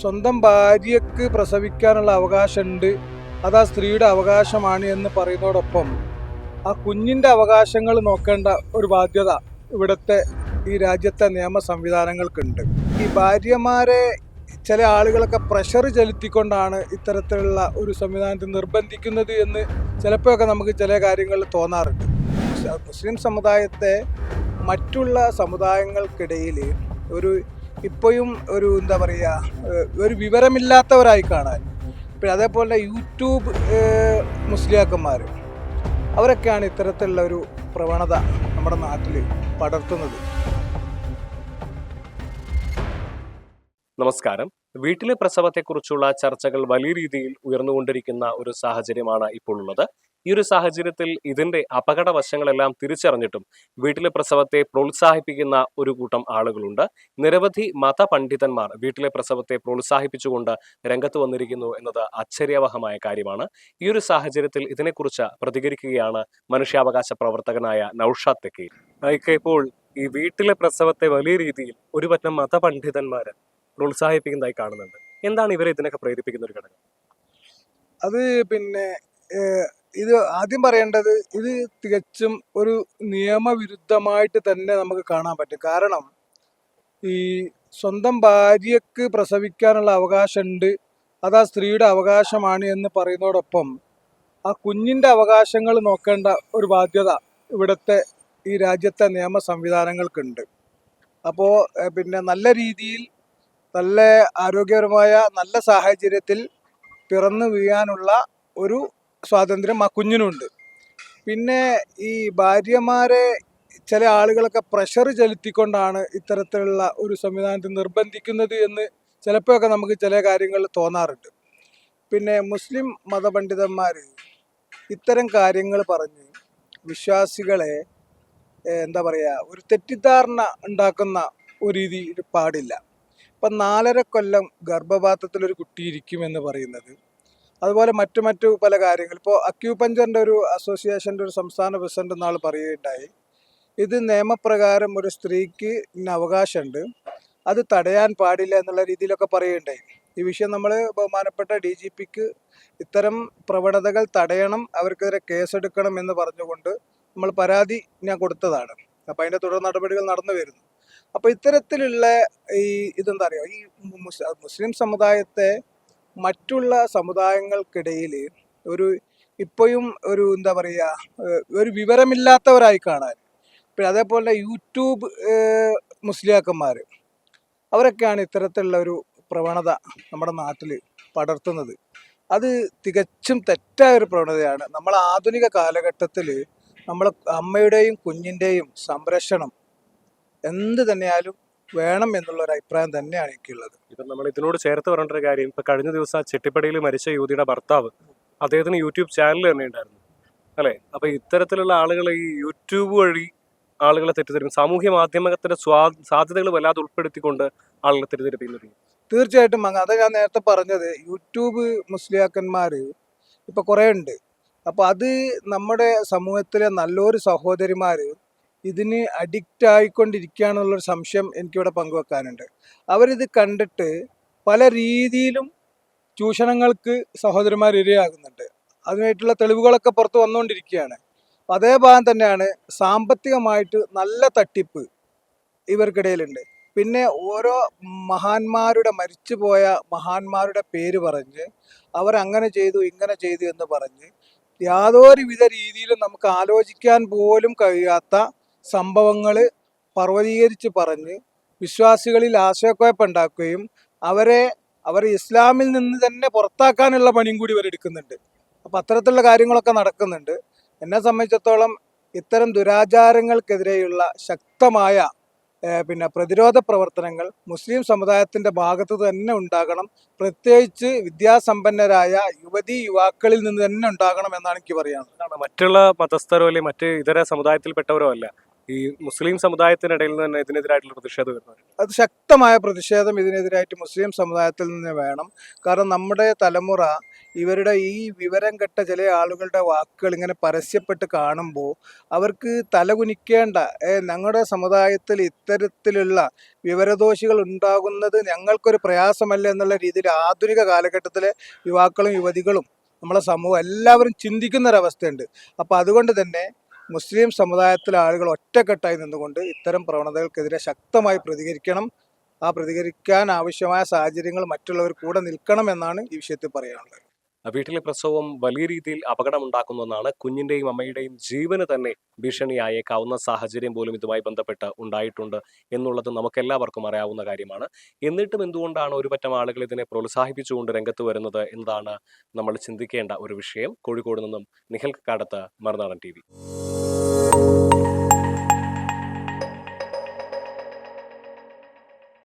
സ്വന്തം ഭാര്യയ്ക്ക് പ്രസവിക്കാനുള്ള അവകാശമുണ്ട്, അത് ആ സ്ത്രീയുടെ അവകാശമാണ് എന്ന് പറയുന്നതോടൊപ്പം ആ കുഞ്ഞിൻ്റെ അവകാശങ്ങൾ നോക്കേണ്ട ഒരു ബാധ്യത ഇവിടുത്തെ ഈ രാജ്യത്തെ നിയമ സംവിധാനങ്ങൾക്കുണ്ട്. ഈ ഭാര്യമാരെ ചില ആളുകളൊക്കെ പ്രഷർ ചെലുത്തിക്കൊണ്ടാണ് ഇത്തരത്തിലുള്ള ഒരു സംവിധാനത്തിൽ നിർബന്ധിക്കുന്നത് എന്ന് ചിലപ്പോഴൊക്കെ നമുക്ക് ചില കാര്യങ്ങളിൽ തോന്നാറുണ്ട്. മുസ്ലിം സമുദായത്തെ മറ്റുള്ള സമുദായങ്ങൾക്കിടയിൽ ഇപ്പോഴും എന്താ പറയുക, ഒരു വിവരമില്ലാത്തവരായി കാണാൻ. പിന്നെ അതേപോലെ യൂട്യൂബ് മുസ്ലിയാക്കന്മാർ അവരൊക്കെയാണ് ഇത്തരത്തിലുള്ള ഒരു പ്രവണത നമ്മുടെ നാട്ടിൽ പടർത്തുന്നത്. നമസ്കാരം. വീട്ടിലെ പ്രസവത്തെക്കുറിച്ചുള്ള ചർച്ചകൾ വലിയ രീതിയിൽ ഉയർന്നുകൊണ്ടിരിക്കുന്ന ഒരു സാഹചര്യമാണ് ഇപ്പോൾ ഉള്ളത്. ഈ ഒരു സാഹചര്യത്തിൽ ഇതിന്റെ അപകട വശങ്ങളെല്ലാം തിരിച്ചറിഞ്ഞിട്ടും വീട്ടിലെ പ്രസവത്തെ പ്രോത്സാഹിപ്പിക്കുന്ന ഒരു കൂട്ടം ആളുകളുണ്ട്. നിരവധി മതപണ്ഡിതന്മാർ വീട്ടിലെ പ്രസവത്തെ പ്രോത്സാഹിപ്പിച്ചുകൊണ്ട് രംഗത്ത് വന്നിരിക്കുന്നു എന്നത് ആശ്ചര്യവഹമായ കാര്യമാണ്. ഈ ഒരു സാഹചര്യത്തിൽ ഇതിനെക്കുറിച്ച് പ്രതികരിക്കുകയാണ് മനുഷ്യാവകാശ പ്രവർത്തകനായ നൌഷാദ് തെക്കി. ഇപ്പോൾ ഈ വീട്ടിലെ പ്രസവത്തെ വലിയ രീതിയിൽ ഒരു പറ്റം മതപണ്ഡിതന്മാർ പ്രോത്സാഹിപ്പിക്കുന്നതായി കാണുന്നുണ്ട്. എന്താണ് ഇവരെ ഇതിനൊക്കെ പ്രേരിപ്പിക്കുന്ന ഒരു ഘടകം? അത് ഇത് ആദ്യം പറയേണ്ടത്, ഇത് തികച്ചും ഒരു നിയമവിരുദ്ധമായിട്ട് തന്നെ നമുക്ക് കാണാൻ പറ്റും. കാരണം ഈ സ്വന്തം ഭാര്യയ്ക്ക് പ്രസവിക്കാനുള്ള അവകാശമുണ്ട്, അത് ആ സ്ത്രീയുടെ അവകാശമാണ് എന്ന് പറയുന്നതോടൊപ്പം ആ കുഞ്ഞിൻ്റെ അവകാശങ്ങൾ നോക്കേണ്ട ഒരു ബാധ്യത ഇവിടുത്തെ ഈ രാജ്യത്തെ നിയമ സംവിധാനങ്ങൾക്കുണ്ട്. അപ്പോൾ നല്ല രീതിയിൽ, നല്ല ആരോഗ്യപരമായ നല്ല സാഹചര്യത്തിൽ പിറന്നു വീഴാനുള്ള ഒരു സ്വാതന്ത്ര്യം ആ കുഞ്ഞിനുണ്ട്. പിന്നെ ഈ ഭാര്യമാരെ ചില ആളുകളൊക്കെ പ്രഷർ ചെലുത്തിക്കൊണ്ടാണ് ഇത്തരത്തിലുള്ള ഒരു സംവിധാനത്തിൽ നിർബന്ധിക്കുന്നത് എന്ന് ചിലപ്പോഴൊക്കെ നമുക്ക് ചില കാര്യങ്ങളിൽ തോന്നാറുണ്ട്. പിന്നെ മുസ്ലിം മതപണ്ഡിതന്മാർ ഇത്തരം കാര്യങ്ങൾ പറഞ്ഞ് വിശ്വാസികളെ എന്താ പറയുക, ഒരു തെറ്റിദ്ധാരണ ഉണ്ടാക്കുന്ന ഒരു രീതി പാടില്ല. ഇപ്പം 4.5 കൊല്ലം ഗർഭപാത്രത്തിലൊരു കുട്ടി ഇരിക്കുമെന്ന് പറയുന്നത്, അതുപോലെ മറ്റു പല കാര്യങ്ങൾ. ഇപ്പോൾ അക്യൂപഞ്ചറിൻ്റെ ഒരു അസോസിയേഷൻ്റെ ഒരു സംസ്ഥാന പ്രസിഡന്റ് നാൾ പറയുകയുണ്ടായി, ഇത് നിയമപ്രകാരം ഒരു സ്ത്രീക്ക് ഇന്ന അവകാശമുണ്ട്, അത് തടയാൻ പാടില്ല എന്നുള്ള രീതിയിലൊക്കെ പറയുകയുണ്ടായി. ഈ വിഷയം നമ്മൾ ബഹുമാനപ്പെട്ട DGPക്ക് ഇത്തരം പ്രവണതകൾ തടയണം, അവർക്കെതിരെ കേസെടുക്കണം എന്ന് പറഞ്ഞുകൊണ്ട് നമ്മൾ പരാതി ഞാൻ കൊടുത്തതാണ്. അപ്പം അതിൻ്റെ തുടർ നടപടികൾ നടന്നു വരുന്നു. അപ്പോൾ ഇത്തരത്തിലുള്ള ഇതെന്താ പറയുക, ഈ മുസ്ലിം സമുദായത്തെ മറ്റുള്ള സമുദായങ്ങൾക്കിടയിൽ ഇപ്പോഴും എന്താ പറയുക, ഒരു വിവരമില്ലാത്തവരായി കാണാൻ. പിന്നെ അതേപോലെ യൂട്യൂബ് മുസ്ലിയാക്കന്മാർ അവരൊക്കെയാണ് ഇത്തരത്തിലുള്ള ഒരു പ്രവണത നമ്മുടെ നാട്ടിൽ പടർത്തുന്നത്. അത് തികച്ചും തെറ്റായ ഒരു പ്രവണതയാണ്. നമ്മൾ ആധുനിക കാലഘട്ടത്തിൽ നമ്മൾ അമ്മയുടെയും കുഞ്ഞിൻ്റെയും സംരക്ഷണം എന്ത് തന്നെയാലും വേണം എന്നുള്ള ഒരു അഭിപ്രായം തന്നെയാണ് എനിക്കുള്ളത്. ഇപ്പം നമ്മൾ ഇതിനോട് ചേർത്ത് പറയേണ്ട ഒരു കാര്യം, ഇപ്പം കഴിഞ്ഞ ദിവസം ചെട്ടിപ്പടിയിൽ മരിച്ച യുവതിയുടെ ഭർത്താവ്, അദ്ദേഹത്തിന് യൂട്യൂബ് ചാനൽ തന്നെ ഉണ്ടായിരുന്നു അല്ലേ? അപ്പം ഇത്തരത്തിലുള്ള ആളുകൾ ഈ യൂട്യൂബ് വഴി ആളുകളെ തെറ്റിദ്ധരിക്കും, സാമൂഹ്യ മാധ്യമത്തിന്റെ സാധ്യതകൾ വല്ലാതെ ഉൾപ്പെടുത്തിക്കൊണ്ട് ആളുകളെ തെറ്റിദ്ധരിപ്പിക്കുന്നത്. തീർച്ചയായിട്ടും അത് ഞാൻ നേരത്തെ പറഞ്ഞത്, യൂട്യൂബ് മുസ്ലിയാക്കന്മാർ ഇപ്പം കുറേ ഉണ്ട്. അപ്പോൾ അത് നമ്മുടെ സമൂഹത്തിലെ നല്ലൊരു സഹോദരിമാർ ഇതിന് അഡിക്റ്റ് ആയിക്കൊണ്ടിരിക്കുകയാണെന്നുള്ളൊരു സംശയം എനിക്കിവിടെ പങ്കുവെക്കാനുണ്ട്. അവരിത് കണ്ടിട്ട് പല രീതിയിലും ചൂഷണങ്ങൾക്ക് സഹോദരന്മാർ ഇരയാകുന്നുണ്ട്. അതിനായിട്ടുള്ള തെളിവുകളൊക്കെ പുറത്ത് വന്നുകൊണ്ടിരിക്കുകയാണ്. അതേ ഭാഗം തന്നെയാണ് സാമ്പത്തികമായിട്ട് നല്ല തട്ടിപ്പ് ഇവർക്കിടയിലുണ്ട്. പിന്നെ ഓരോ മരിച്ചുപോയ മഹാന്മാരുടെ പേര് പറഞ്ഞ് അവരങ്ങനെ ചെയ്തു ഇങ്ങനെ ചെയ്തു എന്ന് പറഞ്ഞ് യാതൊരുവിധ രീതിയിലും നമുക്ക് ആലോചിക്കാൻ പോലും കഴിയാത്ത സംഭവങ്ങൾ പർവ്വതീകരിച്ച് പറഞ്ഞ് വിശ്വാസികളിൽ ആശയക്കുഴപ്പമുണ്ടാക്കുകയും അവർ ഇസ്ലാമിൽ നിന്ന് തന്നെ പുറത്താക്കാനുള്ള പണിയും കൂടി ഇവരെടുക്കുന്നുണ്ട്. അപ്പം അത്തരത്തിലുള്ള കാര്യങ്ങളൊക്കെ നടക്കുന്നുണ്ട്. എന്നെ സംബന്ധിച്ചിടത്തോളം ഇത്തരം ദുരാചാരങ്ങൾക്കെതിരെയുള്ള ശക്തമായ പ്രതിരോധ പ്രവർത്തനങ്ങൾ മുസ്ലിം സമുദായത്തിൻ്റെ ഭാഗത്ത് തന്നെ ഉണ്ടാകണം. പ്രത്യേകിച്ച് വിദ്യാസമ്പന്നരായ യുവാക്കളിൽ നിന്ന് തന്നെ ഉണ്ടാകണം എന്നാണ് എനിക്ക് പറയാനുള്ളത്. മറ്റുള്ള മതസ്ഥരോ അല്ലെങ്കിൽ മറ്റ് ഇതര സമുദായത്തിൽപ്പെട്ടവരോ അല്ല, ഈ മുസ്ലിം സമുദായത്തിനിടയിൽ നിന്ന് തന്നെ ഇതിനെതിരായിട്ടുള്ള പ്രതിഷേധം വരുന്നത്. അത് ശക്തമായ പ്രതിഷേധം ഇതിനെതിരായിട്ട് മുസ്ലിം സമുദായത്തിൽ നിന്ന് വേണം. കാരണം നമ്മുടെ തലമുറ ഇവരുടെ ഈ വിവരം കെട്ട ചില ആളുകളുടെ വാക്കുകൾ ഇങ്ങനെ പരസ്യപ്പെട്ട് കാണുമ്പോൾ അവർക്ക് തലകുനിക്കേണ്ട, ഞങ്ങളുടെ സമുദായത്തിൽ ഇത്തരത്തിലുള്ള വിവരദോഷികൾ ഉണ്ടാകുന്നത് ഞങ്ങൾക്കൊരു പ്രയാസമല്ല എന്നുള്ള രീതിയിൽ ആധുനിക കാലഘട്ടത്തിലെ യുവാക്കളും യുവതികളും നമ്മളെ സമൂഹം എല്ലാവരും ചിന്തിക്കുന്നൊരവസ്ഥയുണ്ട്. അപ്പോൾ അതുകൊണ്ട് തന്നെ മുസ്ലിം സമുദായത്തിലെ ആളുകൾ ഒറ്റക്കെട്ടായി നിന്നുകൊണ്ട് ഇത്തരം പ്രവണതകൾക്കെതിരെ ശക്തമായി പ്രതികരിക്കണം. ആ പ്രതികരിക്കാൻ ആവശ്യമായ സാഹചര്യങ്ങൾ മറ്റുള്ളവർ കൂടെ നിൽക്കണം എന്നാണ് ഈ വിഷയത്തിൽ പറയാനുള്ളത്. വീട്ടിലെ പ്രസവം വലിയ രീതിയിൽ അപകടമുണ്ടാക്കുന്നതാണ്. കുഞ്ഞിന്റെയും അമ്മയുടെയും ജീവന് തന്നെ ഭീഷണിയായേക്കാവുന്ന സാഹചര്യം പോലും ഇതുമായി ബന്ധപ്പെട്ട് ഉണ്ടായിട്ടുണ്ട് എന്നുള്ളത് നമുക്കെല്ലാവർക്കും അറിയാവുന്ന കാര്യമാണ്. എന്നിട്ടും എന്തുകൊണ്ടാണ് ഒരു പറ്റം ആളുകൾ ഇതിനെ പ്രോത്സാഹിപ്പിച്ചുകൊണ്ട് രംഗത്ത് വരുന്നത് എന്നതാണ് നമ്മൾ ചിന്തിക്കേണ്ട ഒരു വിഷയം. കോഴിക്കോട് നിന്നും നിഖിൽ കക്കാടത്ത്, മറുനാടൻ TV.